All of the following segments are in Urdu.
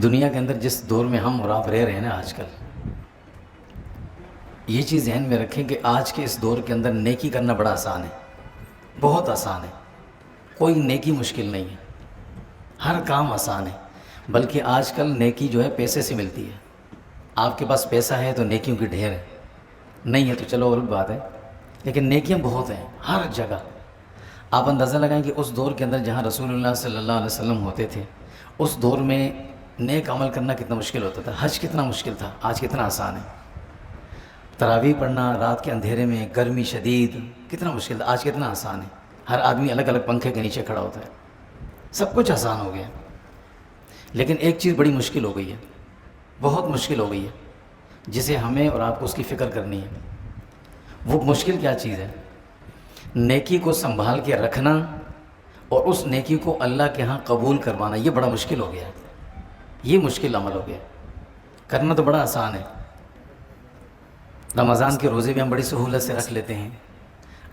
دنیا کے اندر جس دور میں ہم اور آپ رہ رہے ہیں نا آج کل، یہ چیز ذہن میں رکھیں کہ آج کے اس دور کے اندر نیکی کرنا بڑا آسان ہے، بہت آسان ہے، کوئی نیکی مشکل نہیں ہے، ہر کام آسان ہے۔ بلکہ آج کل نیکی جو ہے پیسے سے ملتی ہے۔ آپ کے پاس پیسہ ہے تو نیکیوں کی ڈھیر ہے، نہیں ہے تو چلو اور بات ہے، لیکن نیکیاں بہت ہیں ہر جگہ۔ آپ اندازہ لگائیں کہ اس دور کے اندر جہاں رسول اللہ صلی اللہ علیہ وسلم ہوتے تھے، اس دور میں نیک عمل کرنا کتنا مشکل ہوتا تھا، حج کتنا مشکل تھا، آج کتنا آسان ہے۔ تراویح پڑھنا رات کے اندھیرے میں، گرمی شدید، کتنا مشکل تھا، آج کتنا آسان ہے۔ ہر آدمی الگ الگ پنکھے کے نیچے کھڑا ہوتا ہے، سب کچھ آسان ہو گیا۔ لیکن ایک چیز بڑی مشکل ہو گئی ہے، بہت مشکل ہو گئی ہے، جسے ہمیں اور آپ کو اس کی فکر کرنی ہے۔ وہ مشکل کیا چیز ہے؟ نیکی کو سنبھال کے رکھنا اور اس نیکی کو اللہ کے ہاں قبول کروانا، یہ بڑا مشکل ہو گیا ہے، یہ مشکل عمل ہو گیا۔ کرنا تو بڑا آسان ہے، رمضان کے روزے بھی ہم بڑی سہولت سے رکھ لیتے ہیں،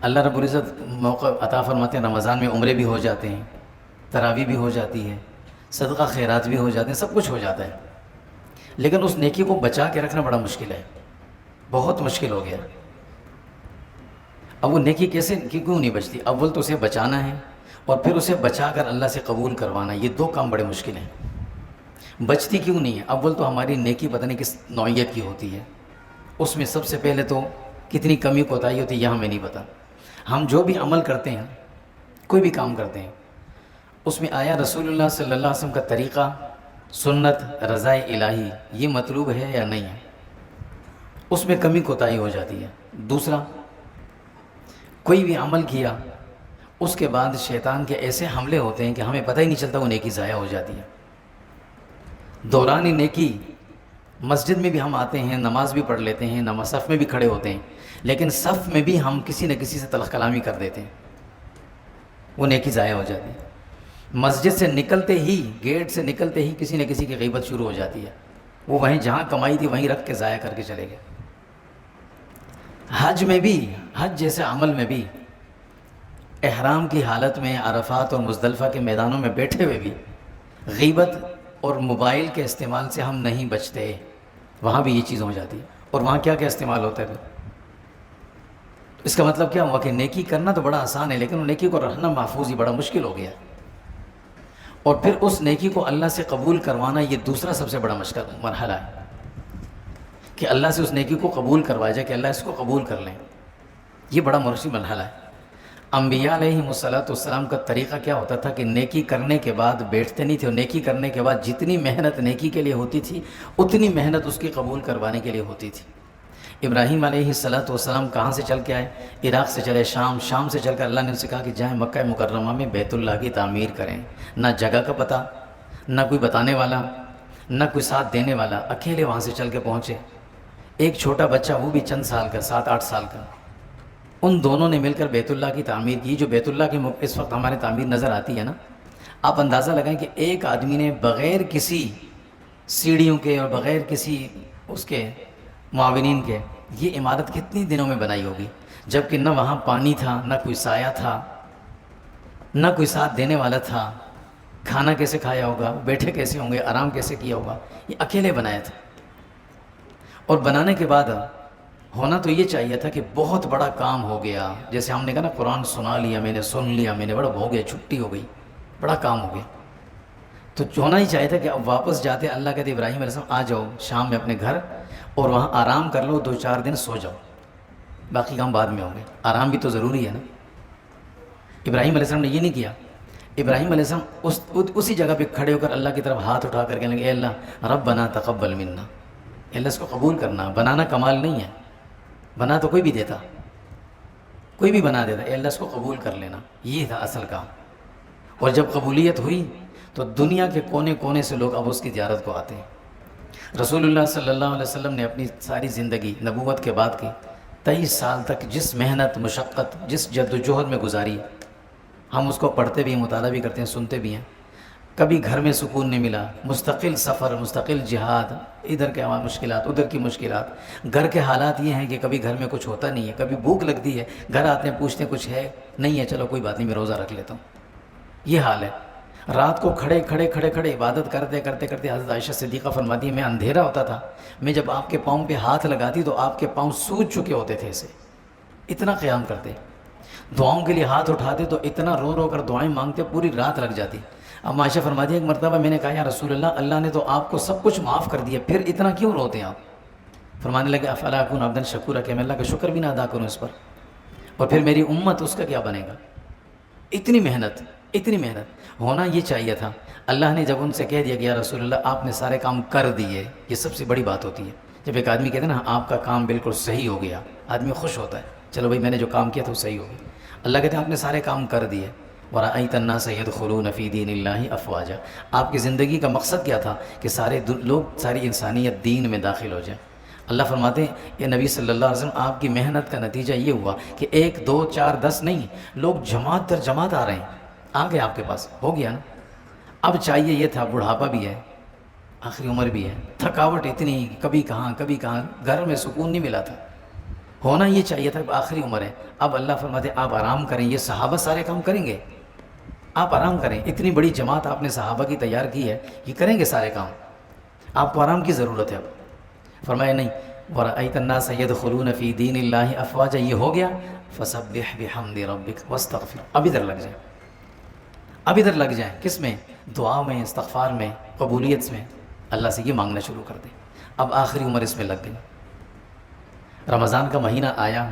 اللہ رب العزت موقع عطا فرماتے ہیں، رمضان میں عمرے بھی ہو جاتے ہیں، تراویح بھی ہو جاتی ہے، صدقہ خیرات بھی ہو جاتے ہیں، سب کچھ ہو جاتا ہے۔ لیکن اس نیکی کو بچا کے رکھنا بڑا مشکل ہے، بہت مشکل ہو گیا۔ اب وہ نیکی کیوں نہیں بچتی؟ اول تو اسے بچانا ہے، اور پھر اسے بچا کر اللہ سے قبول کروانا، یہ دو کام بڑے مشکل ہیں۔ بچتی کیوں نہیں ہے؟ اول تو ہماری نیکی پتہ نہیں کس نوعیت کی ہوتی ہے، اس میں سب سے پہلے تو کتنی کمی کوتاہی ہوتی ہے یہ ہمیں نہیں پتہ۔ ہم جو بھی عمل کرتے ہیں، کوئی بھی کام کرتے ہیں، اس میں آیا رسول اللہ صلی اللہ علیہ وسلم کا طریقہ، سنت، رضا الہی یہ مطلوب ہے یا نہیں ہے، اس میں کمی کوتاہی ہو جاتی ہے۔ دوسرا، کوئی بھی عمل کیا اس کے بعد شیطان کے ایسے حملے ہوتے ہیں کہ ہمیں پتہ ہی نہیں چلتا، وہ نیکی ضائع ہو جاتی ہے۔ دوران نیکی مسجد میں بھی ہم آتے ہیں، نماز بھی پڑھ لیتے ہیں، نماز صف میں بھی کھڑے ہوتے ہیں، لیکن صف میں بھی ہم کسی نہ کسی سے تلخ کلامی کر دیتے ہیں، وہ نیکی ضائع ہو جاتی ہے۔ مسجد سے نکلتے ہی، گیٹ سے نکلتے ہی کسی نہ کسی کی غیبت شروع ہو جاتی ہے، وہ وہیں جہاں کمائی تھی وہیں رکھ کے ضائع کر کے چلے گئے۔ حج میں بھی، حج جیسے عمل میں بھی، احرام کی حالت میں عرفات اور مزدلفہ کے میدانوں میں بیٹھے ہوئے بھی غیبت اور موبائل کے استعمال سے ہم نہیں بچتے، وہاں بھی یہ چیز ہو جاتی ہے۔ اور وہاں کیا کیا استعمال ہوتا ہے پھر؟ اس کا مطلب کیا ہوا کہ نیکی کرنا تو بڑا آسان ہے، لیکن وہ نیکی کو رکھنا محفوظ ہی بڑا مشکل ہو گیا۔ اور پھر اس نیکی کو اللہ سے قبول کروانا، یہ دوسرا سب سے بڑا مرحلہ ہے کہ اللہ سے اس نیکی کو قبول کروایا جائے، کہ اللہ اس کو قبول کر لیں، یہ بڑا مشکل مرحلہ ہے۔ انبیاء علیہ السلام کا طریقہ کیا ہوتا تھا کہ نیکی کرنے کے بعد بیٹھتے نہیں تھے، اور نیکی کرنے کے بعد جتنی محنت نیکی کے لیے ہوتی تھی اتنی محنت اس کی قبول کروانے کے لیے ہوتی تھی۔ ابراہیم علیہ السلام کہاں سے چل کے آئے؟ عراق سے چلے شام سے چل کر اللہ نے ان سے کہا کہ جائیں مکہ مکرمہ میں بیت اللہ کی تعمیر کریں۔ نہ جگہ کا پتہ، نہ کوئی بتانے والا، نہ کوئی ساتھ دینے والا، اکیلے وہاں سے چل کے پہنچے۔ ایک چھوٹا بچہ، وہ بھی چند سال کا، 7-8 سال کا، ان دونوں نے مل کر بیت اللہ کی تعمیر کی۔ جو بیت اللہ کی اس وقت ہمارے تعمیر نظر آتی ہے نا، آپ اندازہ لگائیں کہ ایک آدمی نے بغیر کسی سیڑھیوں کے اور بغیر کسی اس کے معاونین کے یہ عمارت کتنی دنوں میں بنائی ہوگی، جبکہ نہ وہاں پانی تھا، نہ کوئی سایہ تھا، نہ کوئی ساتھ دینے والا تھا۔ کھانا کیسے کھایا ہوگا، بیٹھے کیسے ہوں گے، آرام کیسے کیا ہوگا، یہ اکیلے بنایا تھا۔ اور بنانے کے بعد ہونا تو یہ چاہیے تھا کہ بہت بڑا کام ہو گیا، جیسے ہم نے کہا نا قرآن سنا لیا میں نے، سن لیا میں نے، بڑا ہو گیا، چھٹی ہو گئی، بڑا کام ہو گیا۔ تو ہونا ہی چاہیے تھا کہ اب واپس جاتے اللہ کہتے ابراہیم علیہ السلام آ جاؤ شام میں اپنے گھر، اور وہاں آرام کر لو، 2-4 دن سو جاؤ، باقی کام بعد میں ہوں گے، آرام بھی تو ضروری ہے نا۔ ابراہیم علیہ السلام نے یہ نہیں کیا۔ ابراہیم علیہ السلام اسی جگہ پہ کھڑے ہو کر اللہ کی طرف ہاتھ اٹھا کر کہنے لگے، اے اللہ ربنا تقبل منا، اے اللہ اس کو قبول کرنا۔ بنانا کمال نہیں ہے، بنا تو کوئی بھی دیتا، کوئی بھی بنا دیتا، اے اللہ اس کو قبول کر لینا، یہ تھا اصل کام۔ اور جب قبولیت ہوئی تو دنیا کے کونے کونے سے لوگ اب اس کی زیارت کو آتے ہیں۔ رسول اللہ صلی اللہ علیہ وسلم نے اپنی ساری زندگی نبوت کے بعد کی 23 سال تک جس محنت، مشقت، جس جد و جہد میں گزاری، ہم اس کو پڑھتے بھی ہیں، مطالعہ بھی کرتے ہیں، سنتے بھی ہیں، کبھی گھر میں سکون نہیں ملا، مستقل سفر، مستقل جہاد، ادھر کے مشکلات، ادھر کی مشکلات۔ گھر کے حالات یہ ہیں کہ کبھی گھر میں کچھ ہوتا نہیں ہے، کبھی بھوک لگتی ہے، گھر آتے ہیں پوچھتے ہیں کچھ ہے نہیں ہے، چلو کوئی بات نہیں میں روزہ رکھ لیتا ہوں، یہ حال ہے۔ رات کو کھڑے کھڑے کھڑے کھڑے عبادت کرتے کرتے کرتے حضرت عائشہ صدیقہ فرماتی ہے میں اندھیرا ہوتا تھا، میں جب آپ کے پاؤں پہ ہاتھ لگاتی تو آپ کے پاؤں سوج چکے ہوتے تھے اسے، اتنا قیام کرتے، دعاؤں کے لیے ہاتھ اٹھاتے تو اتنا رو رو کر دعائیں مانگتے پوری رات لگ جاتی۔ اب عائشہ فرماتی ہے ایک مرتبہ میں نے کہا یا رسول اللہ، اللہ نے تو آپ کو سب کچھ معاف کر دیا، پھر اتنا کیوں روتے ہیں آپ؟ فرمانے لگے افلا اکون عبدا شکورا، کہ میں اللہ کا شکر بھی نہ ادا کروں اس پر، اور پھر میری امت اس کا کیا بنے گا؟ اتنی محنت، اتنی محنت ہونا یہ چاہیے تھا۔ اللہ نے جب ان سے کہہ دیا کہ یا رسول اللہ آپ نے سارے کام کر دیے، یہ سب سے بڑی بات ہوتی ہے۔ جب ایک آدمی کہتے ہیں نا آپ کا کام بالکل صحیح ہو گیا، آدمی خوش ہوتا ہے، چلو بھائی میں نے جو کام کیا تھا وہ صحیح ہو گیا۔ اللہ کہتے ہیں آپ نے سارے کام کر دیے۔ وَرَأَيْتَ النَّاسَ يَدْخُلُونَ فِي دِينِ اللَّهِ أَفْوَاجًا، آپ کی زندگی کا مقصد کیا تھا؟ کہ سارے لوگ، ساری انسانیت دین میں داخل ہو جائے۔ اللہ فرماتے ہیں یہ نبی صلی اللہ علیہ وسلم آپ کی محنت کا نتیجہ یہ ہوا کہ 1 2 4 10 نہیں، لوگ جماعت در جماعت آ رہے ہیں، آ گئے آپ کے پاس، ہو گیا نا۔ اب چاہیے یہ تھا، بڑھاپا بھی ہے، آخری عمر بھی ہے، تھکاوٹ اتنی، کبھی کہاں گھر میں سکون نہیں ملا تھا، ہونا یہ چاہیے تھا کہ آخری عمر ہے۔ اب اللہ فرماتے ہیں آپ آرام کریں، یہ صحابہ سارے کام کریں گے، آپ آرام کریں، اتنی بڑی جماعت آپ نے صحابہ کی تیار کی ہے، یہ کریں گے سارے کام، آپ کو آرام کی ضرورت ہے۔ اب فرمایا نہیں، وَرَأَيْتَ النَّاسَ يَدْخُلُونَ فِي دِينِ اللَّهِ أَفْوَاجًا، یہ ہو گیا، فَسَبِّحْ بِحَمْدِ رَبِّكَ وَاسْتَغْفِرْ، اب ادھر لگ جائیں، اب ادھر لگ جائیں، کس میں؟ دعا میں، استغفار میں، قبولیت میں، اللہ سے یہ مانگنا شروع کر دیں۔ اب آخری عمر اس میں لگ گئی، رمضان کا مہینہ آیا،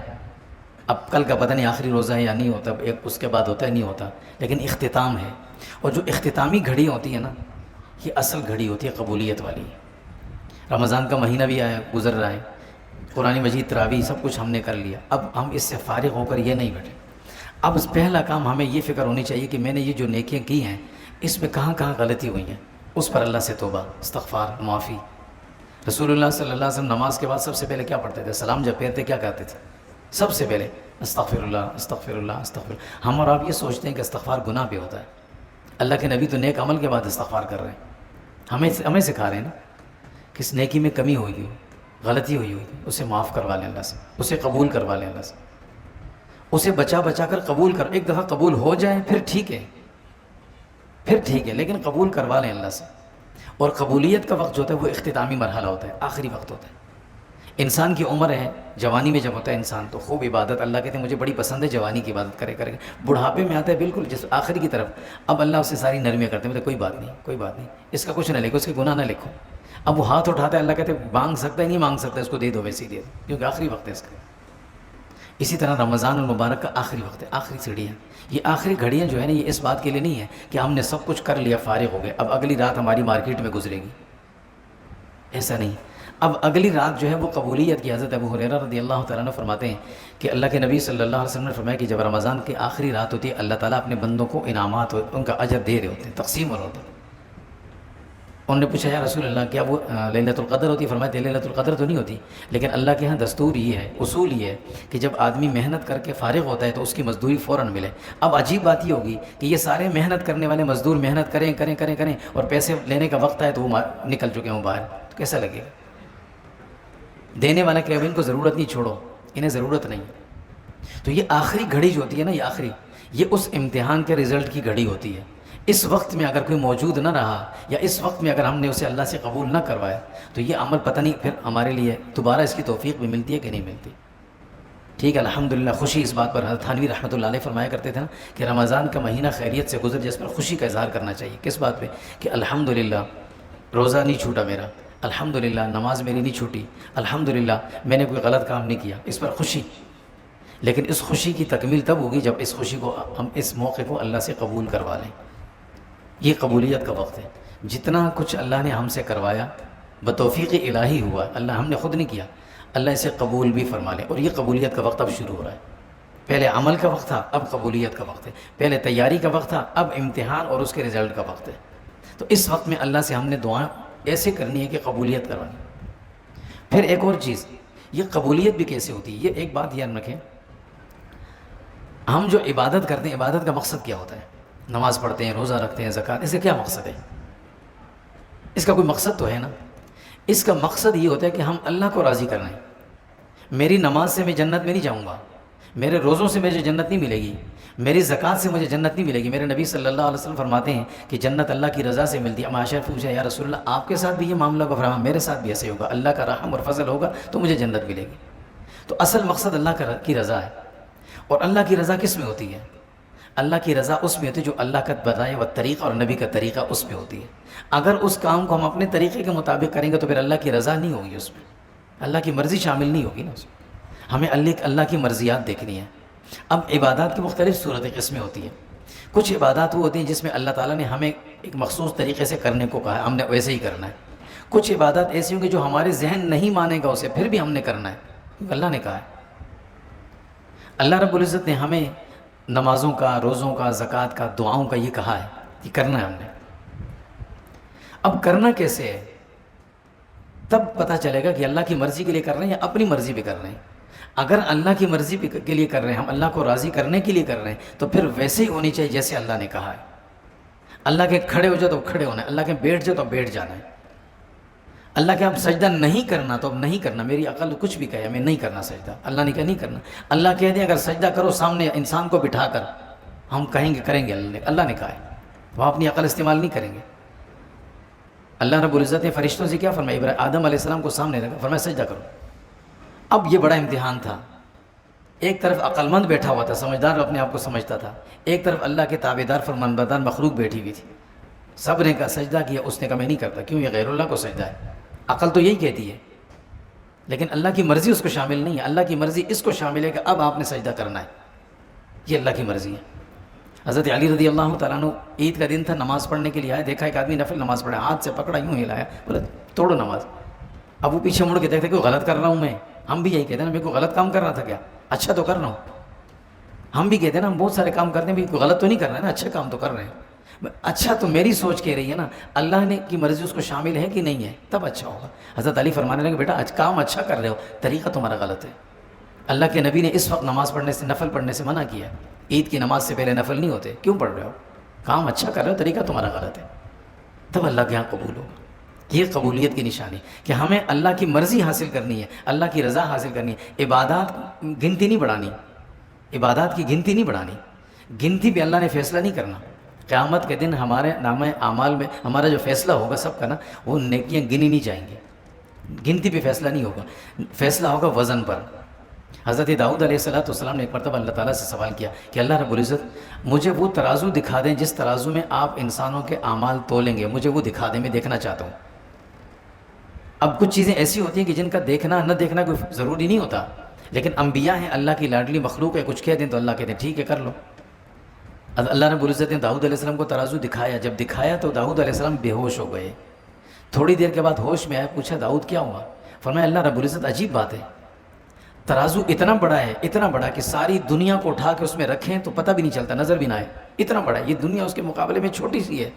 اب کل کا پتہ نہیں آخری روزہ ہے یا نہیں ہوتا، ایک اس کے بعد ہوتا ہے نہیں ہوتا، لیکن اختتام ہے، اور جو اختتامی گھڑی ہوتی ہے نا، یہ اصل گھڑی ہوتی ہے قبولیت والی۔ رمضان کا مہینہ بھی آیا، گزر رہا ہے، قرآن مجید، تراویح، سب کچھ ہم نے کر لیا، اب ہم اس سے فارغ ہو کر یہ نہیں بیٹھے۔ اب پہلا کام ہمیں یہ فکر ہونی چاہیے کہ میں نے یہ جو نیکیاں کی ہیں اس میں کہاں کہاں غلطی ہوئی ہیں، اس پر اللہ سے توبہ، استغفار، معافی۔ رسول اللہ صلی اللہ علیہ وسلم نماز کے بعد سب سے پہلے کیا پڑھتے تھے؟ سلام جب پھیرتے کیا کہتے تھے؟ سب سے پہلے استغفر اللہ، استغفر اللہ، استغفر اللہ۔ ہم اور آپ یہ سوچتے ہیں کہ استغفار گناہ پہ ہوتا ہے، اللہ کے نبی تو نیک عمل کے بعد استغفار کر رہے ہیں، ہمیں سکھا رہے ہیں نا، کس نیکی میں کمی ہوئی ہو، غلطی ہوئی اسے معاف کروا لیں اللہ سے، اسے قبول کروا لیں اللہ سے، اسے بچا بچا کر قبول کر، ایک دفعہ قبول ہو جائے پھر ٹھیک ہے، لیکن قبول کروا لیں اللہ سے۔ اور قبولیت کا وقت جو ہوتا ہے وہ اختتامی مرحلہ ہوتا ہے، آخری وقت ہوتا ہے۔ انسان کی عمر ہے، جوانی میں جب ہوتا ہے انسان تو خوب عبادت، اللہ کہتے ہیں مجھے بڑی پسند ہے جوانی کی عبادت کرے، بڑھاپے میں آتا ہے بالکل جس آخری کی طرف، اب اللہ اسے ساری نرمیاں کرتے ہیں، کوئی بات نہیں، اس کا کچھ نہ لکھو، اس کے گناہ نہ لکھو۔ اب وہ ہاتھ اٹھاتا ہے، اللہ کہتے ہیں مانگ سکتا ہے نہیں مانگ سکتا، اس کو دے دو، ویسے ہی دے دو، کیونکہ آخری وقت ہے اس کا۔ اسی طرح رمضان المبارک کا آخری وقت ہے، آخری سیڑھیاں، یہ آخری گھڑیاں جو ہے نا، یہ اس بات کے لیے نہیں ہے کہ ہم نے سب کچھ کر لیا، فارغ ہو گئے، اب اگلی رات ہماری مارکیٹ میں گزرے گی، ایسا نہیں۔ اب اگلی رات جو ہے وہ قبولیت کی۔ حضرت ابو ہریرہ رضی اللہ تعالیٰ عنہ فرماتے ہیں کہ اللہ کے نبی صلی اللہ علیہ وسلم نے فرمایا کہ جب رمضان کی آخری رات ہوتی ہے، اللہ تعالیٰ اپنے بندوں کو انعامات، ان کا اجر دے رہے ہوتے ہیں، تقسیم ہو رہا ہوتا ہے۔ انہوں نے پوچھا یا رسول اللہ کیا وہ لیلۃ القدر ہوتی ہے؟ فرمایا لیلۃ القدر تو نہیں ہوتی، لیکن اللہ کے ہاں دستور یہ ہے، اصول یہ ہے کہ جب آدمی محنت کر کے فارغ ہوتا ہے تو اس کی مزدوری فوراً ملے۔ اب عجیب بات یہ ہوگی کہ یہ سارے محنت کرنے والے مزدور محنت کریں اور پیسے لینے کا وقت آئے تو وہ نکل چکے ہوں باہر، تو کیسا لگے گا؟ دینے والا کہ اب ان کو ضرورت نہیں، چھوڑو، انہیں ضرورت نہیں۔ تو یہ آخری گھڑی جو ہوتی ہے نا، یہ اس امتحان کے رزلٹ کی گھڑی ہوتی ہے۔ اس وقت میں اگر کوئی موجود نہ رہا، یا اس وقت میں اگر ہم نے اسے اللہ سے قبول نہ کروایا، تو یہ عمل پتہ نہیں پھر ہمارے لیے دوبارہ اس کی توفیق بھی ملتی ہے کہ نہیں ملتی۔ ٹھیک ہے، الحمدللہ خوشی اس بات پر، حضرت تھانوی رحمۃ اللہ علیہ فرمایا کرتے تھے نا کہ رمضان کا مہینہ خیریت سے گزر جس پر خوشی کا اظہار کرنا چاہیے۔ کس بات پہ؟ کہ الحمدللہ روزہ نہیں چھوٹا میرا، الحمدللہ نماز میری نہیں چھوٹی، الحمدللہ میں نے کوئی غلط کام نہیں کیا، اس پر خوشی۔ لیکن اس خوشی کی تکمیل تب ہوگی جب اس خوشی کو ہم اس موقع کو اللہ سے قبول کروا لیں۔ یہ قبولیت کا وقت ہے۔ جتنا کچھ اللہ نے ہم سے کروایا بتوفیق الہی ہوا، اللہ ہم نے خود نہیں کیا، اللہ اسے قبول بھی فرما لے۔ اور یہ قبولیت کا وقت اب شروع ہو رہا ہے۔ پہلے عمل کا وقت تھا، اب قبولیت کا وقت ہے۔ پہلے تیاری کا وقت تھا، اب امتحان اور اس کے رزلٹ کا وقت ہے۔ تو اس وقت میں اللہ سے ہم نے دعائیں ایسے کرنی ہے کہ قبولیت کروانی۔ پھر ایک اور چیز، یہ قبولیت بھی کیسے ہوتی ہے، یہ ایک بات یاد رکھیں، ہم جو عبادت کرتے ہیں، عبادت کا مقصد کیا ہوتا ہے؟ نماز پڑھتے ہیں، روزہ رکھتے ہیں، زکوٰۃ، اس سے کیا مقصد ہے؟ اس کا کوئی مقصد تو ہے نا۔ اس کا مقصد یہ ہوتا ہے کہ ہم اللہ کو راضی کرنا ہے۔ میری نماز سے میں جنت میں نہیں جاؤں گا، میرے روزوں سے مجھے جنت نہیں ملے گی، میری زکوٰۃ سے مجھے جنت نہیں ملے گی. میرے نبی صلی اللہ علیہ وسلم فرماتے ہیں کہ جنت اللہ کی رضا سے ملتی ہے. عائشہ پوچھا یا رسول اللہ آپ کے ساتھ بھی یہ معاملہ ہوگا؟ فرمایا میرے ساتھ بھی ایسے ہوگا. اللہ کا رحم اور فضل ہوگا تو مجھے جنت ملے گی. تو اصل مقصد اللہ کی رضا ہے. اور اللہ کی رضا کس میں ہوتی ہے؟ اللہ کی رضا اس میں ہوتی ہے جو اللہ کا بتایا ہوا طریقہ اور نبی کا طریقہ اس میں ہوتی ہے. اگر اس کام کو ہم اپنے طریقے کے مطابق کریں گے تو پھر اللہ کی رضا نہیں ہوگی اس میں, اللہ کی مرضی شامل نہیں ہوگی نا اس میں. ہمیں اللہ کی مرضیات دیکھنی ہے. اب عبادات کی مختلف صورتیں قسمیں ہوتی ہیں. کچھ عبادات وہ ہوتی ہیں جس میں اللہ تعالیٰ نے ہمیں ایک مخصوص طریقے سے کرنے کو کہا ہے, ہم نے ویسے ہی کرنا ہے. کچھ عبادات ایسی ہوں گی جو ہمارے ذہن نہیں مانے گا اسے, پھر بھی ہم نے کرنا ہے کیونکہ اللہ نے کہا ہے. اللہ رب العزت نے ہمیں نمازوں کا, روزوں کا, زکوٰۃ کا, دعاؤں کا یہ کہا ہے کہ کرنا ہے ہم نے. اب کرنا کیسے ہے؟ تب پتہ چلے گا کہ اللہ کی مرضی کے لیے کر رہے ہیں یا اپنی مرضی پہ کر رہے ہیں. اگر اللہ کی مرضی کے لیے کر رہے ہیں, ہم اللہ کو راضی کرنے کے لیے کر رہے ہیں, تو پھر ویسے ہی ہونی چاہیے جیسے اللہ نے کہا ہے. اللہ کے کھڑے ہو جاؤ تو کھڑے ہونا ہے, اللہ کے بیٹھ جاؤ تو بیٹھ جانا ہے. اللہ کے اب سجدہ نہیں کرنا تو اب نہیں کرنا. میری عقل کچھ بھی کہے میں نہیں کرنا سجدہ, اللہ نے کہا نہیں کرنا. اللہ کہہ دیں اگر سجدہ کرو سامنے انسان کو بٹھا کر, ہم کہیں گے کریں گے, اللہ نے کہا ہے, وہ اپنی عقل استعمال نہیں کریں گے. اللہ رب العزت نے فرشتوں سے کیا فرمایا؟ آدم علیہ السلام کو سامنے رکھا, فرمایا سجدہ کرو. اب یہ بڑا امتحان تھا. ایک طرف عقل مند بیٹھا ہوا تھا, سمجھدار اپنے آپ کو سمجھتا تھا, ایک طرف اللہ کے تابعدار فرمانبردار مخلوق بیٹھی ہوئی تھی. سب نے کہا سجدہ کیا, اس نے کہا میں نہیں کرتا. کیوں؟ یہ غیر اللہ کو سجدہ ہے. عقل تو یہی کہتی ہے, لیکن اللہ کی مرضی اس کو شامل نہیں ہے. اللہ کی مرضی اس کو شامل ہے کہ اب آپ نے سجدہ کرنا ہے, یہ اللہ کی مرضی ہے. حضرت علی رضی اللہ تعالیٰ عنہ عید کا دن تھا, نماز پڑھنے کے لیے آئے, دیکھا ایک آدمی نفل نماز پڑھا, ہاتھ سے پکڑا, یوں ہلایا, بولے توڑو نماز. اب وہ پیچھے مڑ کے دیکھتے کہ غلط کر رہا ہوں میں. ہم بھی یہی کہتے ہیں نا, میں کوئی غلط کام کر رہا تھا کیا؟ اچھا تو کر رہا ہوں. ہم بھی کہتے ہیں نا, ہم بہت سارے کام کرتے ہیں, کوئی غلط تو نہیں کر رہے ہیں نا, اچھے کام تو کر رہے ہیں. اچھا تو میری سوچ کہہ رہی ہے نا, اللہ نے کی مرضی اس کو شامل ہے کہ نہیں ہے, تب اچھا ہوگا. حضرت علی فرمانے لگے بیٹا کام اچھا کر رہے ہو, طریقہ تمہارا غلط ہے. اللہ کے نبی نے اس وقت نماز پڑھنے سے, نفل پڑھنے سے منع کیا. عید کی نماز سے پہلے نفل نہیں ہوتے, کیوں پڑھ رہے ہو؟ کام اچھا کر رہے ہو, طریقہ تمہارا غلط ہے, تب اللہ کے یہاں قبول ہوگا. یہ قبولیت کی نشانی کہ ہمیں اللہ کی مرضی حاصل کرنی ہے, اللہ کی رضا حاصل کرنی ہے. عبادات گنتی نہیں بڑھانی, عبادات کی گنتی نہیں بڑھانی. گنتی پہ اللہ نے فیصلہ نہیں کرنا. قیامت کے دن ہمارے نامہ اعمال میں ہمارا جو فیصلہ ہوگا سب کا نا, وہ نیکیاں گنی نہیں جائیں گے. گنتی پہ فیصلہ نہیں ہوگا, فیصلہ ہوگا وزن پر. حضرت داؤد علیہ السلام نے ایک مرتبہ اللہ تعالیٰ سے سوال کیا کہ اللہ رب العزت مجھے وہ ترازو دکھا دیں جس ترازو میں آپ انسانوں کے اعمال تولیں گے, مجھے وہ دکھا دیں, میں دیکھنا چاہتا ہوں. اب کچھ چیزیں ایسی ہوتی ہیں کہ جن کا دیکھنا نہ دیکھنا کوئی ضروری نہیں ہوتا, لیکن انبیاء ہیں, اللہ کی لاڈلی مخلوق ہے, کچھ کہہ دیں تو اللہ کہتے ہیں ٹھیک ہے کر لو. اللہ رب العزت نے داؤد علیہ السلام کو ترازو دکھایا, جب دکھایا تو داؤد علیہ السلام بے ہوش ہو گئے. تھوڑی دیر کے بعد ہوش میں آیا, پوچھا داؤد کیا ہوا؟ فرمایا اللہ رب العزت عجیب بات ہے, ترازو اتنا بڑا ہے, اتنا بڑا کہ ساری دنیا کو اٹھا کے اس میں رکھیں تو پتہ بھی نہیں چلتا, نظر بھی نہ آئے, اتنا بڑا ہے. یہ دنیا اس کے مقابلے میں چھوٹی سی ہے,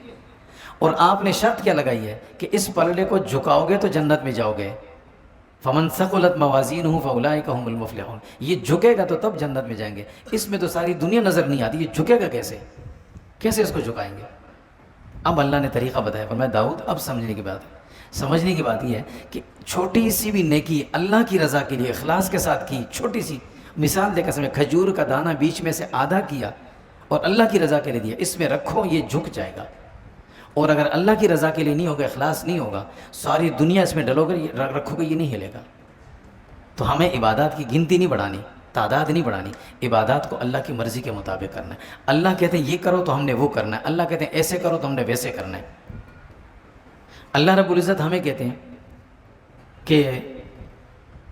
اور آپ نے شرط کیا لگائی ہے کہ اس پلڑے کو جھکاؤ گے تو جنت میں جاؤ گے. فمن ثقلت موازینہ فاولئک هم المفلحون, یہ جھکے گا تو تب جنت میں جائیں گے. اس میں تو ساری دنیا نظر نہیں آتی, یہ جھکے گا کیسے, کیسے اس کو جھکائیں گے؟ اب اللہ نے طریقہ بتایا, فرمایا داؤد اب سمجھنے کی بات ہے. سمجھنے کی بات یہ ہے کہ چھوٹی سی بھی نیکی اللہ کی رضا کے لیے اخلاص کے ساتھ کی, چھوٹی سی مثال دے کر سمجھے, کھجور کا دانہ بیچ میں سے آدھا کیا اور اللہ کی رضا کے لیے دیا, اس میں رکھو یہ جھک جائے گا. اور اگر اللہ کی رضا کے لیے نہیں ہوگا, اخلاص نہیں ہوگا, ساری دنیا اس میں ڈلو گے, رکھو گے, یہ نہیں ہلے گا. تو ہمیں عبادات کی گنتی نہیں بڑھانی, تعداد نہیں بڑھانی, عبادات کو اللہ کی مرضی کے مطابق کرنا ہے. اللہ کہتے ہیں یہ کرو تو ہم نے وہ کرنا ہے, اللہ کہتے ہیں ایسے کرو تو ہم نے ویسے کرنا ہے. اللہ رب العزت ہمیں کہتے ہیں کہ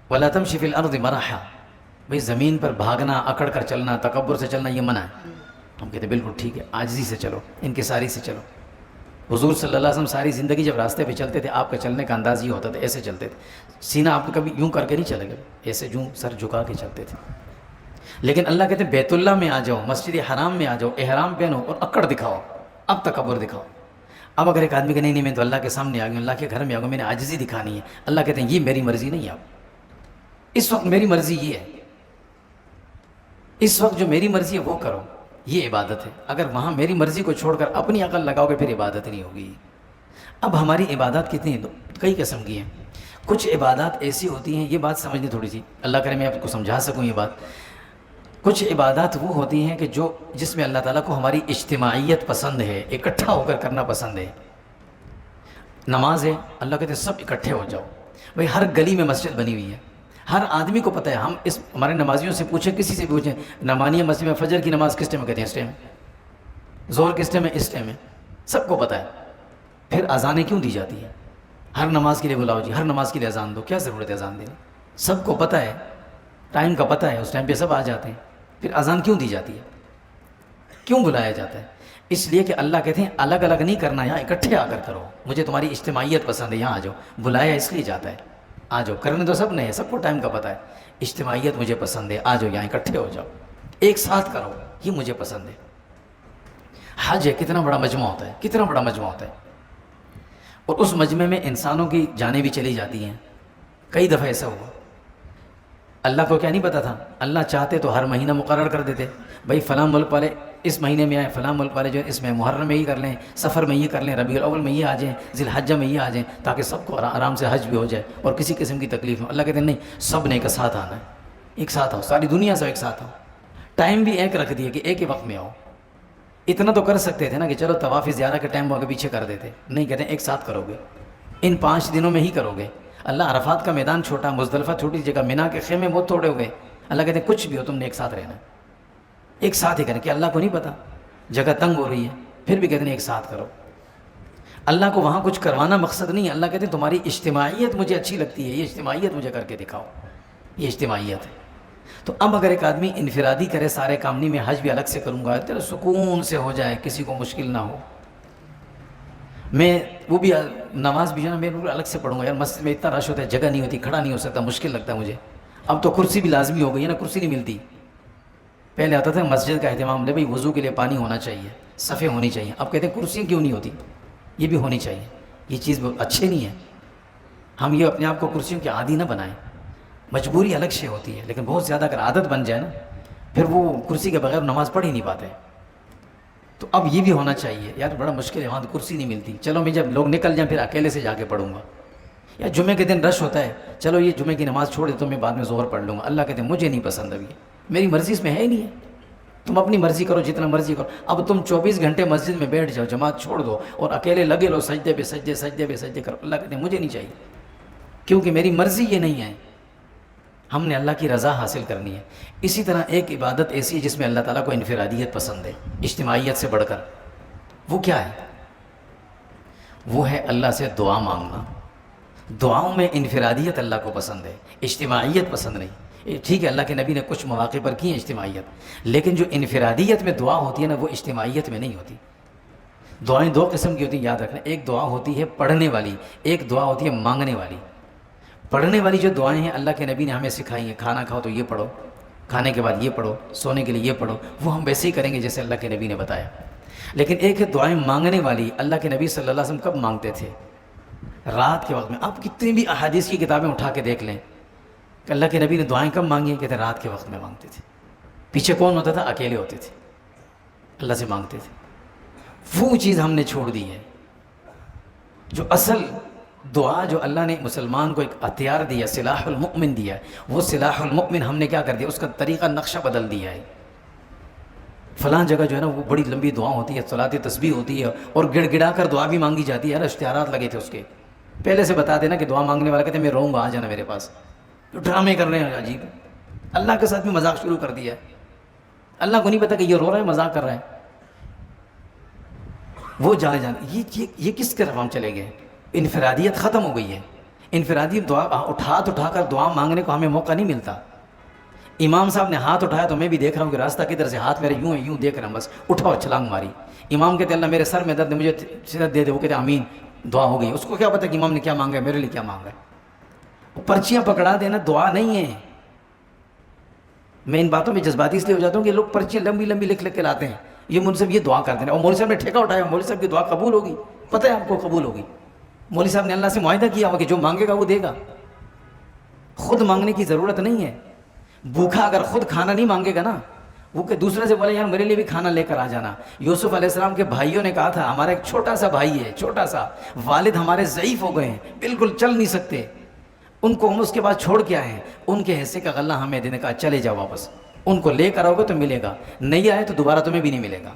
وَلَا تَمْشِ فِي الْأَرْضِ مَرَحًا, بھئی زمین پر بھاگنا, اکڑ کر چلنا, تکبر سے چلنا یہ منع ہے. ہم کہتے ہیں بالکل ٹھیک ہے, عاجزی سے چلو, انکساری سے چلو. حضور صلی اللہ علیہ وسلم ساری زندگی جب راستے پہ چلتے تھے, آپ کا چلنے کا انداز یہ ہوتا تھا, ایسے چلتے تھے. سینہ آپ کبھی یوں کر کے نہیں چلے گا, ایسے یوں سر جھکا کے چلتے تھے. لیکن اللہ کہتے ہیں بیت اللہ میں آ جاؤ, مسجد حرام میں آ جاؤ, احرام پہنو اور اکڑ دکھاؤ, اب تکبر دکھاؤ. اب اگر ایک آدمی کہ نہیں میں تو اللہ کے سامنے آ گیا, اللہ کے گھر میں آ گیا, میں نے عاجزی دکھانی ہے, اللہ کہتے ہیں یہ میری مرضی نہیں ہے. اب اس وقت میری مرضی یہ ہے, اس وقت جو میری مرضی ہے وہ کرو, یہ عبادت ہے. اگر وہاں میری مرضی کو چھوڑ کر اپنی عقل لگاؤ گے پھر عبادت نہیں ہوگی. اب ہماری عبادات کتنی ہیں, کئی قسم کی ہیں. کچھ عبادات ایسی ہوتی ہیں, یہ بات سمجھنی تھوڑی سی, اللہ کرے میں آپ کو سمجھا سکوں یہ بات. کچھ عبادات وہ ہوتی ہیں کہ جس میں اللہ تعالیٰ کو ہماری اجتماعیت پسند ہے، اکٹھا ہو کر کرنا پسند ہے۔ نماز ہے، اللہ کہتے ہیں سب اکٹھے ہو جاؤ۔ بھائی ہر گلی میں مسجد بنی ہوئی ہے، ہر آدمی کو پتہ ہے، ہم ہمارے نمازیوں سے پوچھیں، کسی سے پوچھیں نمانیہ مسجد میں فجر کی نماز کس ٹائم کہتے ہیں؟ اس ٹائم۔ ظہر کس ٹائم ہے؟ اس ٹائم ہے، سب کو پتہ ہے۔ پھر اذانیں کیوں دی جاتی ہیں؟ ہر نماز کے لیے بلاؤ جی، ہر نماز کے لیے اذان دو، کیا ضرورت ہے اذان دینے؟ سب کو پتہ ہے، ٹائم کا پتہ ہے، اس ٹائم پہ سب آ جاتے ہیں، پھر اذان کیوں دی جاتی ہے؟ کیوں بلایا جاتا ہے؟ اس لیے کہ اللہ کہتے ہیں الگ الگ نہیں کرنا، یہاں اکٹھے آ کر کرو، مجھے تمہاری اجتماعیت پسند ہے، یہاں آ جاؤ۔ بلایا اس لیے جاتا ہے، آ جاؤ، کرنے تو سب نے، سب کو ٹائم کا پتہ ہے، اجتماعیت مجھے پسند ہے، آ جاؤ یہاں اکٹھے ہو جاؤ، ایک ساتھ کرو، یہ مجھے پسند ہے۔ حج ہے، کتنا بڑا مجمع ہوتا ہے، کتنا بڑا مجمع ہوتا ہے، اور اس مجمع میں انسانوں کی جانیں بھی چلی جاتی ہیں۔ کئی دفعہ ایسا ہوا، اللہ کو کیا نہیں پتا تھا؟ اللہ چاہتے تو ہر مہینہ مقرر کر دیتے، بھائی فلاں ملک والے اس مہینے میں آئیں، فلاں ملک والے جو اس میں محرم میں ہی کر لیں، سفر میں یہ کر لیں، ربیع الاول میں یہ آ جائیں، ذی الحجہ میں یہ آ جائیں، تاکہ سب کو آرام سے حج بھی ہو جائے اور کسی قسم کی تکلیف نہ ہو۔ اللہ کہتے ہیں نہیں، سب نے ایک ساتھ آنا ہے، ایک ساتھ آؤ، ساری دنیا سے ایک ساتھ آؤ۔ ٹائم بھی ایک رکھ دیا کہ ایک ہی وقت میں آؤ۔ اتنا تو کر سکتے تھے نا کہ چلو طواف زیارہ کے ٹائم آگے پیچھے کر دیتے، نہیں، کہتے ہیں ایک ساتھ کرو گے، ان 5 دنوں میں ہی کرو گے۔ اللہ عرفات کا میدان چھوٹا، مزدلفہ چھوٹی جگہ، مینا کے خیمے بہت تھوڑے ہو گئے، اللہ کہتے ہیں کچھ بھی ہو تم نے ایک ساتھ رہنا ہے، ایک ساتھ ہی کریں۔ کہ اللہ کو نہیں پتا جگہ تنگ ہو رہی ہے، پھر بھی کہتے ہیں ایک ساتھ کرو۔ اللہ کو وہاں کچھ کروانا مقصد نہیں ہے، اللہ کہتے ہیں تمہاری اجتماعیت مجھے اچھی لگتی ہے، یہ اجتماعیت مجھے کر کے دکھاؤ، یہ اجتماعیت ہے۔ تو اب اگر ایک آدمی انفرادی کرے سارے کام، نہیں میں حج بھی الگ سے کروں گا، تیرا سکون سے ہو جائے، کسی کو مشکل نہ ہو، میں وہ بھی نماز بھی جو ہے نا میں الگ سے پڑھوں گا، یار مسجد میں اتنا رش ہوتا ہے، جگہ نہیں ہوتی، کھڑا نہیں ہو سکتا، مشکل لگتا ہے مجھے۔ اب تو کرسی بھی لازمی ہو گئی ہے نا، کرسی نہیں ملتی۔ پہلے آتا تھا مسجد کا اہتمام لے بھائی وضو کے لیے پانی ہونا چاہیے، صفیں ہونی چاہیے، اب کہتے ہیں کرسیاں کیوں نہیں ہوتی، یہ بھی ہونی چاہیے، یہ چیز اچھے نہیں ہے۔ ہم یہ اپنے آپ کو کرسیوں کے عادی نہ بنائیں، مجبوری الگ شے ہوتی ہے، لیکن بہت زیادہ اگر عادت بن جائے نا، پھر وہ کرسی کے بغیر نماز پڑھ ہی نہیں پاتے۔ تو اب یہ بھی ہونا چاہیے، یار بڑا مشکل ہے، وہاں تو کرسی نہیں ملتی، چلو میں جب لوگ نکل جائیں پھر اکیلے سے جا کے پڑھوں گا، یا جمعے کے دن رش ہوتا ہے، چلو یہ جمعے کی نماز چھوڑ دے تو میں بعد میں ظہر پڑھ لوں گا۔ اللہ کہتے ہیں مجھے نہیں پسند، ابھی میری مرضی اس میں ہے ہی نہیں ہے، تم اپنی مرضی کرو جتنا مرضی کرو۔ اب تم 24 گھنٹے مسجد میں بیٹھ جاؤ، جماعت چھوڑ دو اور اکیلے لگے رہو سجدے پہ سجدے، سجدے پہ سجدے کرو، اللہ کہتے ہیں مجھے نہیں چاہیے، کیونکہ میری مرضی یہ نہیں ہے، ہم نے اللہ کی رضا حاصل کرنی ہے۔ اسی طرح ایک عبادت ایسی ہے جس میں اللہ تعالیٰ کو انفرادیت پسند ہے، اجتماعیت سے بڑھ کر، وہ کیا ہے؟ وہ ہے اللہ سے دعا مانگنا۔ دعاؤں میں انفرادیت اللہ کو پسند ہے، اجتماعیت پسند نہیں۔ ٹھیک ہے اللہ کے نبی نے کچھ مواقع پر کی ہے اجتماعیت، لیکن جو انفرادیت میں دعا ہوتی ہے نا، وہ اجتماعیت میں نہیں ہوتی۔ دعائیں 2 قسم کی ہوتی ہیں، یاد رکھنا، ایک دعا ہوتی ہے پڑھنے والی، ایک دعا ہوتی ہے مانگنے والی۔ پڑھنے والی جو دعائیں ہیں اللہ کے نبی نے ہمیں سکھائی ہیں، کھانا کھاؤ تو یہ پڑھو، کھانے کے بعد یہ پڑھو، سونے کے لیے یہ پڑھو، وہ ہم ویسے ہی کریں گے جیسے اللہ کے نبی نے بتایا۔ لیکن ایک ہے دعائیں مانگنے والی، اللہ کے نبی صلی اللہ علیہ وسلم کب مانگتے تھے؟ رات کے وقت میں۔ آپ کتنی بھی احادیث کی کتابیں اٹھا کے دیکھ لیں کہ اللہ کے نبی نے دعائیں کب مانگی ہیں، کہتے ہیں رات کے وقت میں مانگتے تھے۔ پیچھے کون ہوتا تھا؟ اکیلے ہوتے تھے، اللہ سے مانگتے تھے۔ وہ چیز ہم نے چھوڑ دی ہے، جو اصل دعا جو اللہ نے مسلمان کو ایک ہتھیار دیا، سلاح المؤمن دیا ہے، وہ سلاح المؤمن ہم نے کیا کر دیا؟ اس کا طریقہ نقشہ بدل دیا ہے۔ فلاں جگہ جو ہے نا وہ بڑی لمبی دعا ہوتی ہے، صلاۃ تسبیح ہوتی ہے، اور گڑ گڑا کر دعا بھی مانگی جاتی ہے۔ اشتہارات لگے تھے اس کے، پہلے سے بتا دینا کہ دعا مانگنے والا کہتے ہیں میں روؤں گا، آ جانا میرے پاس۔ جو ڈرامے کر رہے ہیں عجیب، اللہ کے ساتھ بھی مذاق شروع کر دیا ہے۔ اللہ کو نہیں پتا کہ یہ رو رہا ہے، مذاق کر رہا ہے، وہ جانا یہ کس طرف ہم چلے گئے؟ انفرادیت ختم ہو گئی ہے۔ انفرادی دعا اٹھا کر دعا مانگنے کو ہمیں موقع نہیں ملتا۔ امام صاحب نے ہاتھ اٹھایا تو میں بھی دیکھ رہا ہوں کہ راستہ کدھر سے، ہاتھ میرے یوں ہیں، یوں دیکھ رہا ہوں، بس اٹھا اور چھلانگ ماری۔ امام کہتے اللہ میرے سر میں درد ہے، مجھے صحت دے دے، وہ کہتے آمین، دعا ہو گئی۔ اس کو کیا پتا کہ امام نے کیا مانگا ہے، میرے لیے کیا مانگا ہے۔ پرچیاں پکڑا دینا دعا نہیں ہے۔ میں ان باتوں میں جذباتی اس لیے ہو جاتا ہوں کہ لوگ پرچیاں لمبی لمبی لکھ کے لاتے ہیں، یہ مجھ سے یہ دعا کر دینا، اور مولوی صاحب نے ٹھیکہ اٹھایا، مولوی صاحب کی دعا قبول ہوگی، پتہ ہے آپ کو قبول ہوگی۔ مولوی صاحب نے اللہ سے معاہدہ کیا ہوا کہ جو مانگے گا وہ دے گا، خود مانگنے کی ضرورت نہیں ہے۔ بھوکا اگر خود کھانا نہیں مانگے گا نا، وہ کہ دوسرے سے بولے یار میرے لیے بھی کھانا لے کر آ جانا۔ یوسف علیہ السلام کے بھائیوں نے کہا تھا ہمارا ایک چھوٹا سا بھائی ہے، چھوٹا سا، والد ہمارے ضعیف ہو گئے ہیں، بالکل چل نہیں سکتے، ان کو ہم اس کے بعد چھوڑ کے آئے ہیں، ان کے حصے کا غلہ ہمیں دینے کا، چلے جاؤ واپس۔ ان کو لے کر آؤ گے تو ملے گا، نہیں آئے تو دوبارہ تمہیں بھی نہیں ملے گا۔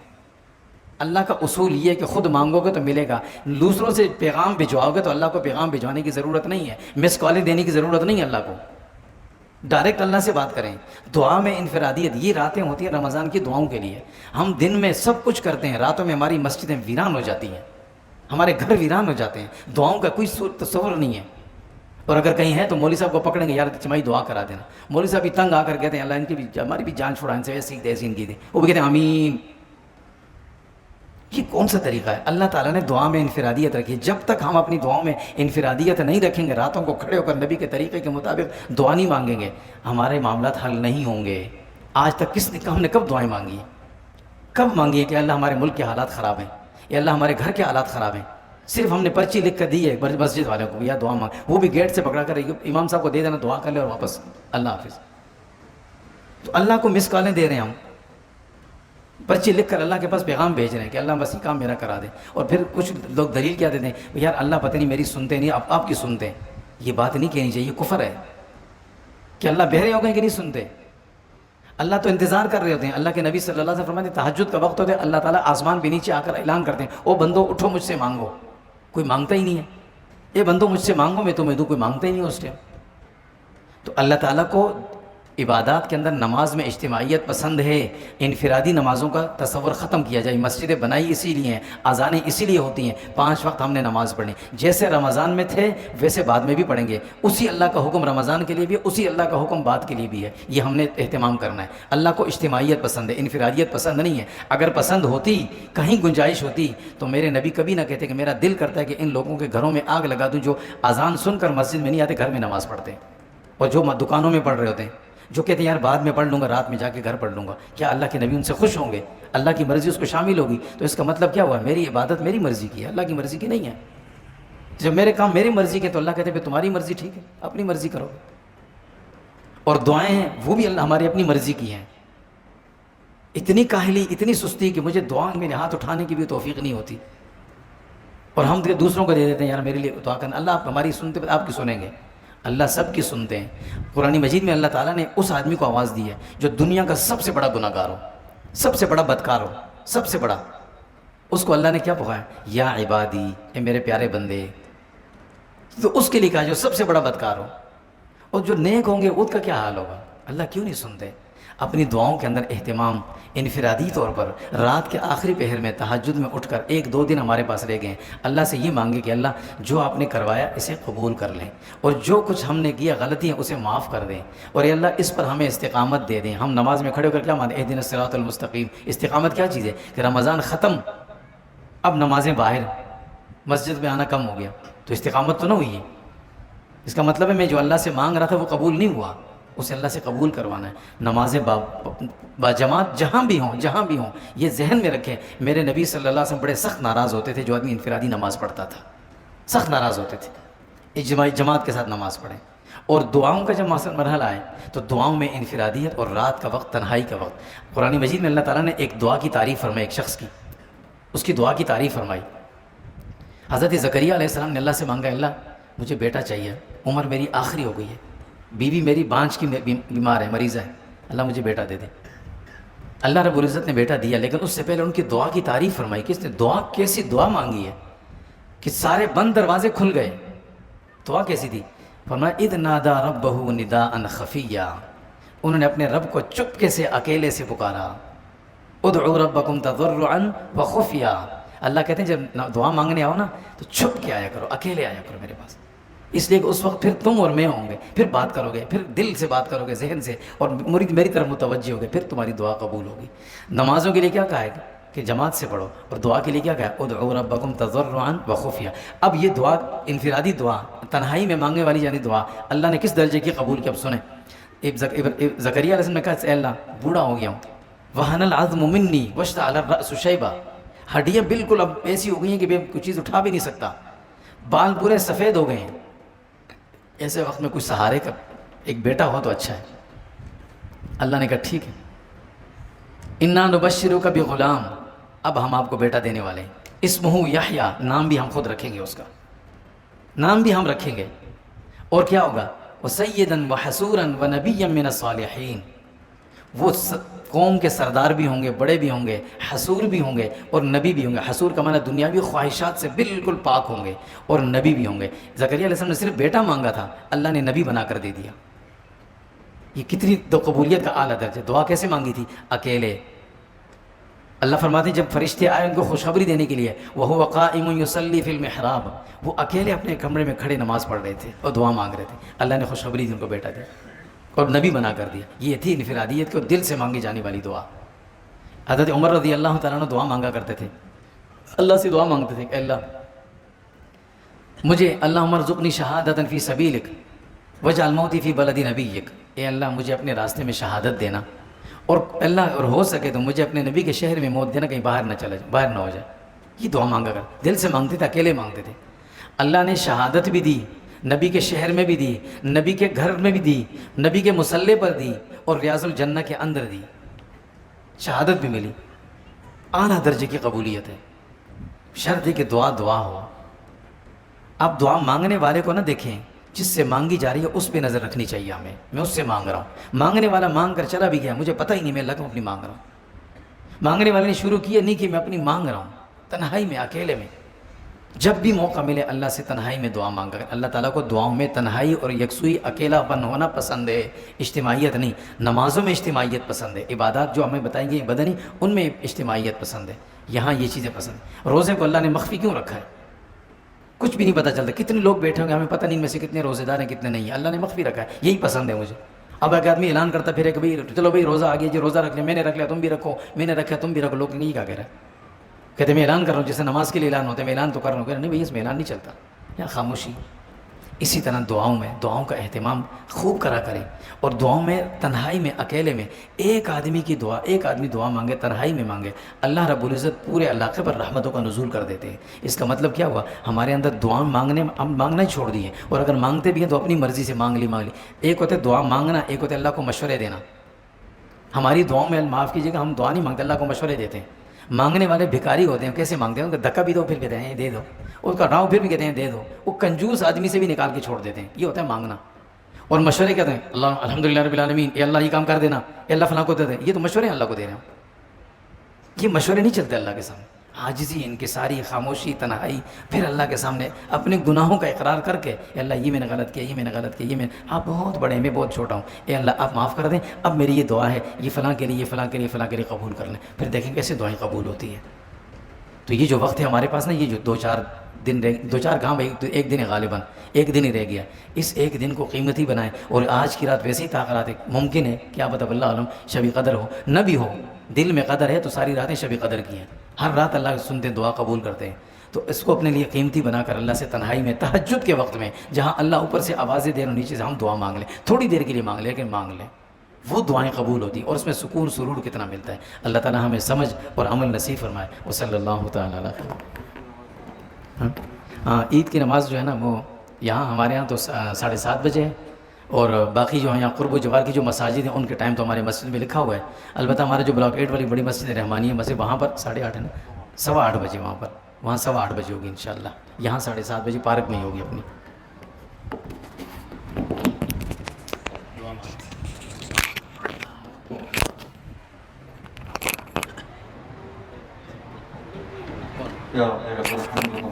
اللہ کا اصول یہ ہے کہ خود مانگو گے تو ملے گا، دوسروں سے پیغام بھجواؤ گے تو اللہ کو پیغام بھجوانے کی ضرورت نہیں ہے، مس کالیں دینے کی ضرورت نہیں ہے اللہ کو، ڈائریکٹ اللہ سے بات کریں۔ دعا میں انفرادیت، یہ راتیں ہوتی ہیں رمضان کی دعاؤں کے لیے، ہم دن میں سب کچھ کرتے ہیں، راتوں میں ہماری مسجدیں ویران ہو جاتی ہیں، ہمارے گھر ویران ہو جاتے ہیں، دعاؤں کا کوئی تصور نہیں ہے۔ اور اگر کہیں ہے تو مولوی صاحب کو پکڑیں گے، یار چمائی دعا کرا دینا، مولوی صاحب بھی تنگ آ کر کہتے ہیں اللہ ان کی بھی، ہماری بھی جان چھڑا، ان سے ایسی ایسی ان کی تھی، وہ بھی کہتے ہیں آمین۔ یہ کون سا طریقہ ہے؟ اللہ تعالیٰ نے دعا میں انفرادیت رکھی، جب تک ہم اپنی دعاؤں میں انفرادیت نہیں رکھیں گے، راتوں کو کھڑے ہو کر نبی کے طریقے کے مطابق دعا نہیں مانگیں گے، ہمارے معاملات حل نہیں ہوں گے۔ آج تک ہم نے کب دعائیں مانگی ہیں؟ کب مانگی ہے کہ اللہ ہمارے ملک کے حالات خراب ہیں، یا اللہ ہمارے گھر کے حالات خراب ہیں؟ صرف ہم نے پرچی لکھ کر دی ہے مسجد والوں کو، یا دعا مانگ، وہ بھی گیٹ سے پکڑا کر امام صاحب کو دے دینا، دعا کر لے اور واپس اللہ حافظ۔ تو اللہ کو مس کالیں دے رہے ہیں ہم، پرچی لکھ کر اللہ کے پاس پیغام بھیج رہے ہیں کہ اللہ بس یہ کام میرا کرا دے، اور پھر کچھ لوگ دلیل کیا دیتے ہیں یار اللہ پتہ نہیں میری سنتے نہیں، آپ کی سنتے ہیں۔ یہ بات نہیں کہنی چاہیے، یہ کفر ہے کہ اللہ بہرے ہو گئے کہ نہیں سنتے۔ اللہ تو انتظار کر رہے ہوتے ہیں۔ اللہ کے نبی صلی اللہ علیہ وسلم فرماتے ہیں تہجد کا وقت ہوتا ہے، اللہ تعالیٰ آسمان کے نیچے آ کر اعلان کرتے ہیں او بندو اٹھو مجھ سے مانگو، کوئی مانگتا ہی نہیں ہے، اے بندو مجھ سے مانگو میں تمہیں دوں، کوئی مانگتا ہی نہیں اس ٹائم۔ تو اللہ تعالیٰ کو عبادات کے اندر نماز میں اجتماعیت پسند ہے، انفرادی نمازوں کا تصور ختم کیا جائے۔ مسجدیں بنائی اسی لیے ہیں، اذانیں اسی لیے ہوتی ہیں، 5 وقت ہم نے نماز پڑھنی، جیسے رمضان میں تھے ویسے بعد میں بھی پڑھیں گے، اسی اللہ کا حکم رمضان کے لیے بھی ہے، اسی اللہ کا حکم بعد کے لیے بھی ہے، یہ ہم نے اہتمام کرنا ہے۔ اللہ کو اجتماعیت پسند ہے، انفرادیت پسند نہیں ہے۔ اگر پسند ہوتی، کہیں گنجائش ہوتی تو میرے نبی کبھی نہ کہتے کہ میرا دل کرتا ہے کہ ان لوگوں کے گھروں میں آگ لگا دوں جو اذان سن کر مسجد میں نہیں آتے، گھر میں نماز پڑھتے ہیں، اور جو دکانوں میں پڑھ رہے ہوتے ہیں، جو کہتے ہیں یار بعد میں پڑھ لوں گا، رات میں جا کے گھر پڑھ لوں گا۔ کیا اللہ کے نبی ان سے خوش ہوں گے؟ اللہ کی مرضی اس کو شامل ہوگی، تو اس کا مطلب کیا ہوا؟ میری عبادت میری مرضی کی ہے، اللہ کی مرضی کی نہیں ہے۔ جب میرے کام میری مرضی کے تو اللہ کہتے ہیں تمہاری مرضی ٹھیک ہے، اپنی مرضی کرو۔ اور دعائیں ہیں وہ بھی اللہ ہماری اپنی مرضی کی ہیں۔ اتنی کاہلی، اتنی سستی کہ مجھے دعا میں ہاتھ اٹھانے کی بھی توفیق نہیں ہوتی، اور ہم دوسروں کو دے دیتے ہیں یار میرے لیے دعا کرنا۔ اللہ آپ ہماری سنتے آپ کی سنیں گے؟ اللہ سب کی سنتے ہیں۔ قرآن مجید میں اللہ تعالیٰ نے اس آدمی کو آواز دی ہے جو دنیا کا سب سے بڑا گناہ گار ہو، سب سے بڑا بدکار ہو، سب سے بڑا، اس کو اللہ نے کیا پکارا؟ یا عبادی، اے میرے پیارے بندے۔ تو اس کے لیے کہا جو سب سے بڑا بدکار ہو، اور جو نیک ہوں گے ان کا کیا حال ہوگا؟ اللہ کیوں نہیں سنتے؟ اپنی دعاؤں کے اندر اہتمام، انفرادی طور پر رات کے آخری پہر میں تہجد میں اٹھ کر 1-2 دن ہمارے پاس رہ گئے ہیں، اللہ سے یہ مانگے کہ اللہ جو آپ نے کروایا اسے قبول کر لیں، اور جو کچھ ہم نے کیا غلطی ہے اسے معاف کر دیں، اور اللہ اس پر ہمیں استقامت دے دیں۔ ہم نماز میں کھڑے ہو کر کیا مانتے؟ اہدنا الصراط المستقیم۔ استقامت کیا چیز ہے؟ کہ رمضان ختم، اب نمازیں باہر، مسجد میں آنا کم ہو گیا، تو استقامت تو نہ ہوئی ہے۔ اس کا مطلب ہے میں جو اللہ سے مانگ رہا تھا وہ قبول نہیں ہوا، اسے اللہ سے قبول کروانا ہے۔ نمازیں با جماعت جہاں بھی ہوں، یہ ذہن میں رکھیں۔ میرے نبی صلی اللہ علیہ وسلم بڑے سخت ناراض ہوتے تھے جو آدمی انفرادی نماز پڑھتا تھا، سخت ناراض ہوتے تھے۔ اجتماعی جماعت کے ساتھ نماز پڑھیں۔ اور دعاؤں کا جب مرحلہ آئے تو دعاؤں میں انفرادیت اور رات کا وقت، تنہائی کا وقت۔ قرآن مجید میں اللہ تعالیٰ نے ایک دعا کی تعریف فرمائی، ایک شخص کی، اس کی دعا کی تعریف فرمائی۔ حضرت زکریا علیہ السلام نے اللہ سے مانگا اللہ مجھے بیٹا چاہیے، عمر میری آخری ہو گئی ہے، بیوی میری بانجھ کی بیمار ہے، مریض ہے، اللہ مجھے بیٹا دے دے۔ اللہ رب العزت نے بیٹا دیا، لیکن اس سے پہلے ان کی دعا کی تعریف فرمائی کہ اس نے دعا کیسی دعا مانگی ہے کہ سارے بند دروازے کھل گئے۔ دعا کیسی تھی؟ فرمایا اذ نادى ربه نداء خفیا، انہوں نے اپنے رب کو چپکے سے اکیلے سے پکارا۔ ادعوا ربکم تضرعا وخفیا، اللہ کہتے ہیں جب دعا مانگنے آؤ نا تو چھپ کے آیا کرو، اکیلے آیا کرو میرے پاس، اس لیے کہ اس وقت پھر تم اور میں ہوں گے، پھر بات کرو گے، پھر دل سے بات کرو گے، ذہن سے، اور میری طرف متوجہ ہوگے، پھر تمہاری دعا قبول ہوگی۔ نمازوں کے لیے کیا کہا ہے کہ جماعت سے پڑھو، اور دعا کے لیے کیا کہا ہے؟ ادعوا ربکم تضرعا وخفیا۔ اب یہ دعا انفرادی دعا، تنہائی میں مانگنے والی یعنی دعا، اللہ نے کس درجے کی قبول کی اب سنیں۔ زکریا علیہ السلام نے کہا اے اللہ بوڑھا ہو گیا ہوں، وہن العظم منی واشتعل الرأس شیبا، ہڈیاں بالکل اب ایسی ہو گئی ہیں کہ میں کوئی چیز اٹھا بھی نہیں سکتا، بال پورے سفید ہو گئے ہیں۔ ایسے وقت میں کوئی سہارے کا ایک بیٹا ہو تو اچھا ہے۔ اللہ نے کہا ٹھیک ہے، انا نبشرک بغلام، اب ہم آپ کو بیٹا دینے والے ہیں، اسمہ یحییٰ، نام بھی ہم خود رکھیں گے، اس کا نام بھی ہم رکھیں گے، اور کیا ہوگا؟ وسیدا وحسورا ونبیا من الصالحین، وہ قوم کے سردار بھی ہوں گے، بڑے بھی ہوں گے، حصور بھی ہوں گے اور نبی بھی ہوں گے۔ حصور کا معنی دنیاوی خواہشات سے بالکل پاک ہوں گے اور نبی بھی ہوں گے۔ زکریا علیہ السلام نے صرف بیٹا مانگا تھا، اللہ نے نبی بنا کر دے دیا۔ یہ کتنی تو قبولیت کا اعلیٰ درجہ۔ دعا کیسے مانگی تھی؟ اکیلے۔ اللہ فرماتے ہیں جب فرشتے آئے ان کو خوشخبری دینے کے لیے، وَهُوَ قَائِمٌ يُصَلِّي فِي الْمِحْرَابِ، وہ اکیلے اپنے کمرے میں کھڑے نماز پڑھ رہے تھے اور دعا مانگ رہے تھے، اللہ نے خوشخبری دی، ان کو بیٹا دیا اور نبی بنا کر دیا۔ یہ تھی انفرادیت کو دل سے مانگی جانے والی دعا۔ حضرت عمر رضی اللہ تعالیٰ عنہ دعا مانگا کرتے تھے، اللہ سے دعا مانگتے تھے کہ اللہ مجھے، اللہم ارزقنی شہادۃ فی سبیلک واجعل موتی فی بلد نبیک، اے اللہ مجھے اپنے راستے میں شہادت دینا، اور اللہ اور ہو سکے تو مجھے اپنے نبی کے شہر میں موت دینا، کہیں باہر نہ چلا جائے، باہر نہ ہو جائے۔ یہ دعا مانگا کر، دل سے مانگتے تھے، اکیلے مانگتے تھے۔ اللہ نے شہادت بھی دی، نبی کے شہر میں بھی دی، نبی کے گھر میں بھی دی، نبی کے مصلی پر دی، اور ریاض الجنہ کے اندر دی، شہادت بھی ملی۔ اعلیٰ درجے کی قبولیت ہے، شرط ہے کہ دعا دعا ہو۔ آپ دعا مانگنے والے کو نہ دیکھیں، جس سے مانگی جا رہی ہے اس پہ نظر رکھنی چاہیے ہمیں۔ میں اس سے مانگ رہا ہوں، مانگنے والا مانگ کر چلا بھی گیا، مجھے پتہ ہی نہیں، میں اللہ کو اپنی مانگ رہا ہوں۔ مانگنے والے نے شروع کیا نہیں کہ میں اپنی مانگ رہا ہوں، تنہائی میں، اکیلے میں۔ جب بھی موقع ملے اللہ سے تنہائی میں دعا مانگا کر۔ اللہ تعالیٰ کو دعاؤں میں تنہائی اور یکسوئی، اکیلا پن ہونا پسند ہے، اجتماعیت نہیں۔ نمازوں میں اجتماعیت پسند ہے، عبادات جو ہمیں بتائیں گے بدنی، ان میں اجتماعیت پسند ہے، یہاں یہ چیزیں پسند ہیں۔ روزے کو اللہ نے مخفی کیوں رکھا ہے؟ کچھ بھی نہیں پتہ چلتا، کتنے لوگ بیٹھے ہوں گے، ہمیں پتہ نہیں ان میں سے کتنے روزے دار ہیں کتنے نہیں ہیں، اللہ نے مخفی رکھا ہے، یہی پسند ہے مجھے۔ اب ایک آدمی اعلان کرتا پھر کہ بھائی چلو بھائی روزہ آ گیا جی، روزہ رکھ لیں، میں نے رکھ لیا تم بھی رکھو، میں نے رکھا تم بھی رکھو، لوگ نہیں کیا کہہ رہے ہیں، کہتے میں اعلان کر رہا ہوں، جیسے نماز کے لیے اعلان ہوتا ہے، میں اعلان تو کر رہا ہوں، کہ نہیں بھائی اس میں اعلان نہیں چلتا، یا خاموشی۔ اسی طرح دعاؤں میں، دعاؤں کا اہتمام خوب کرا کریں، اور دعاؤں میں تنہائی میں، اکیلے میں، ایک آدمی کی دعا، ایک آدمی دعا مانگے، تنہائی میں مانگے، اللہ رب العزت پورے علاقے پر رحمتوں کا نزول کر دیتے ہیں۔ اس کا مطلب کیا ہوا؟ ہمارے اندر دعا مانگنے، ہم مانگنا ہی چھوڑ دیے، اور اگر مانگتے بھی ہیں تو اپنی مرضی سے مانگ لی۔ ایک ہوتا ہے دعا مانگنا، ایک ہوتا ہے اللہ کو مشورے دینا۔ ہماری دعاؤں میں، معاف کیجیے گا، ہم دعا نہیں مانگتے، اللہ کو مشورے دیتے ہیں۔ مانگنے والے بھکاری ہوتے ہیں، کیسے مانگتے ہیں؟ ان کا دھکا بھی دو پھر کہتے ہیں دے دو، اس کا راؤ پھر بھی کہتے ہیں دے دو، وہ کنجوس آدمی سے بھی نکال کے چھوڑ دیتے ہیں۔ یہ ہوتا ہے مانگنا۔ اور مشورے کہتے ہیں اللہ الحمدللہ رب العالمین، اے اللہ یہ کام کر دینا، اے اللہ فلاں کو دے دیں، یہ تو مشورے ہیں اللہ کو دے رہے ہیں۔ یہ مشورے نہیں چلتے اللہ کے سامنے۔ عاجزی، انکساری، خاموشی، تنہائی، پھر اللہ کے سامنے اپنے گناہوں کا اقرار کر کے، اے اللہ یہ میں نے غلط کیا، یہ میں نے غلط کیا، یہ میں، آپ بہت بڑے ہیں، میں بہت چھوٹا ہوں، اے اللہ آپ معاف کر دیں، اب میری یہ دعا ہے، یہ فلاں کے لیے، یہ فلاں کے لیے، فلاں کے لیے قبول کر لیں۔ پھر دیکھیں کیسے دعائیں قبول ہوتی ہیں۔ تو یہ جو وقت ہے ہمارے پاس نا، یہ جو دو چار دن دو چار کام، ایک دن ہے غالباً، ایک دن ہی رہ گیا، اس ایک دن کو قیمتی بنائیں۔ اور آج کی رات ویسے ہی طاقت ہے، ممکن ہے کیا پتہ اللہ عالم شب قدر ہو، نہ بھی ہو، دل میں قدر ہے تو ساری راتیں شب قدر کی ہیں، ہر رات اللہ سنتے دعا قبول کرتے ہیں۔ تو اس کو اپنے لیے قیمتی بنا کر اللہ سے تنہائی میں، تہجد کے وقت میں، جہاں اللہ اوپر سے آوازیں دے رہے، نیچے سے ہم دعا مانگ لیں، تھوڑی دیر کے لیے مانگ لیں لیکن مانگ لیں، وہ دعائیں قبول ہوتی ہیں، اور اس میں سکون سرور کتنا ملتا ہے۔ اللہ تعالیٰ ہمیں سمجھ اور عمل نصیب فرمائے۔ وصلی اللہ تعالیٰ علیہ۔ ہاں، عید کی نماز جو ہے نا، وہ یہاں ہمارے یہاں تو 7:30 بجے ہے، اور باقی جو ہیں یہاں قرب و جوار کی جو مساجد ہیں ان کے ٹائم تو ہمارے مسجد میں لکھا ہوا ہے۔ البتہ ہمارا جو بلاک 8 والی بڑی مسجد ہے، رحمانیہ مسجد، وہاں پر 8:30 ہے نا، 8:15 بجے وہاں پر، وہاں 8:15 بجے ہوگی انشاءاللہ، یہاں 7:30 بجے پارک میں ہی ہوگی اپنی۔ یا رب الحمد